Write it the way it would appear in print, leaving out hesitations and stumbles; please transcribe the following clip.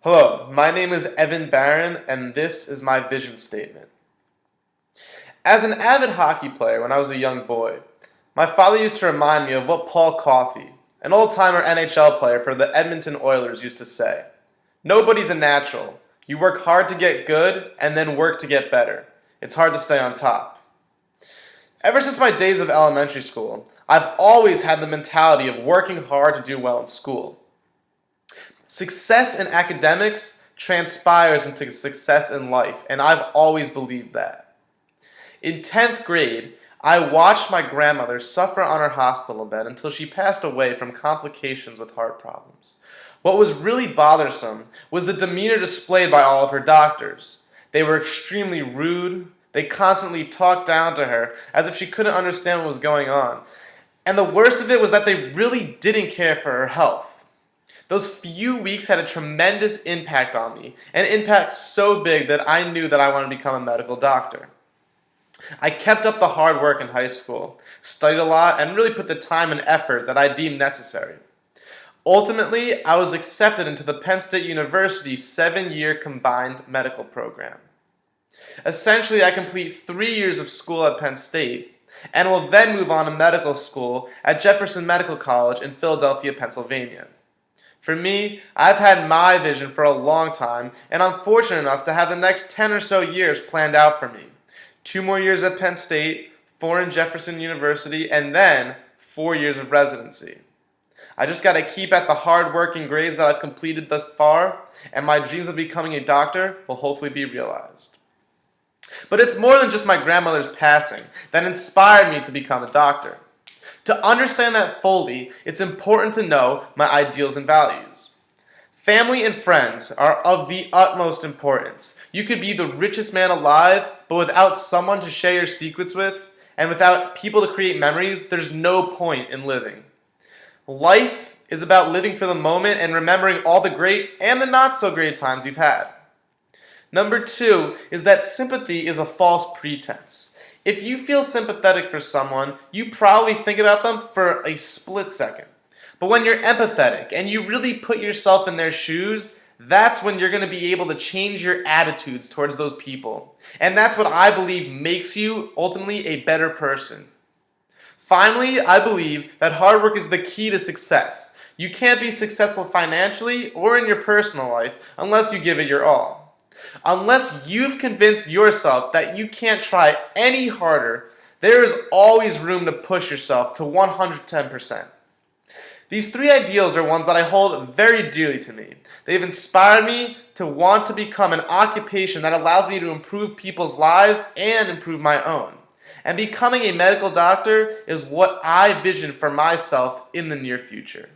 Hello, my name is Evan Barron, and this is my vision statement. As an avid hockey player when I was a young boy, my father used to remind me of what Paul Coffey, an old-timer NHL player for the Edmonton Oilers, used to say. Nobody's a natural. You work hard to get good, and then work to get better. It's hard to stay on top. Ever since my days of elementary school, I've always had the mentality of working hard to do well in school. Success in academics transpires into success in life, and I've always believed that. In 10th grade, I watched my grandmother suffer on her hospital bed until she passed away from complications with heart problems. What was really bothersome was the demeanor displayed by all of her doctors. They were extremely rude. They constantly talked down to her as if she couldn't understand what was going on. And the worst of it was that they really didn't care for her health. Those few weeks had a tremendous impact on me, an impact so big that I knew that I wanted to become a medical doctor. I kept up the hard work in high school, studied a lot, and really put the time and effort that I deemed necessary. Ultimately, I was accepted into the Penn State University 7-year combined medical program. Essentially, I complete 3 years of school at Penn State, and will then move on to medical school at Jefferson Medical College in Philadelphia, Pennsylvania. For me, I've had my vision for a long time, and I'm fortunate enough to have the next 10 or so years planned out for me. 2 more years at Penn State, 4 in Jefferson University, and then 4 years of residency. I just got to keep at the hard work and grades that I've completed thus far, and my dreams of becoming a doctor will hopefully be realized. But it's more than just my grandmother's passing that inspired me to become a doctor. To understand that fully, it's important to know my ideals and values. Family and friends are of the utmost importance. You could be the richest man alive, but without someone to share your secrets with, and without people to create memories, there's no point in living. Life is about living for the moment and remembering all the great and the not so great times you've had. Number 2 is that sympathy is a false pretense. If you feel sympathetic for someone, you probably think about them for a split second. But when you're empathetic and you really put yourself in their shoes, that's when you're going to be able to change your attitudes towards those people. And that's what I believe makes you ultimately a better person. Finally, I believe that hard work is the key to success. You can't be successful financially or in your personal life unless you give it your all. Unless you've convinced yourself that you can't try any harder, there is always room to push yourself to 110%. These 3 ideals are ones that I hold very dearly to me. They've inspired me to want to become an occupation that allows me to improve people's lives and improve my own. And becoming a medical doctor is what I vision for myself in the near future.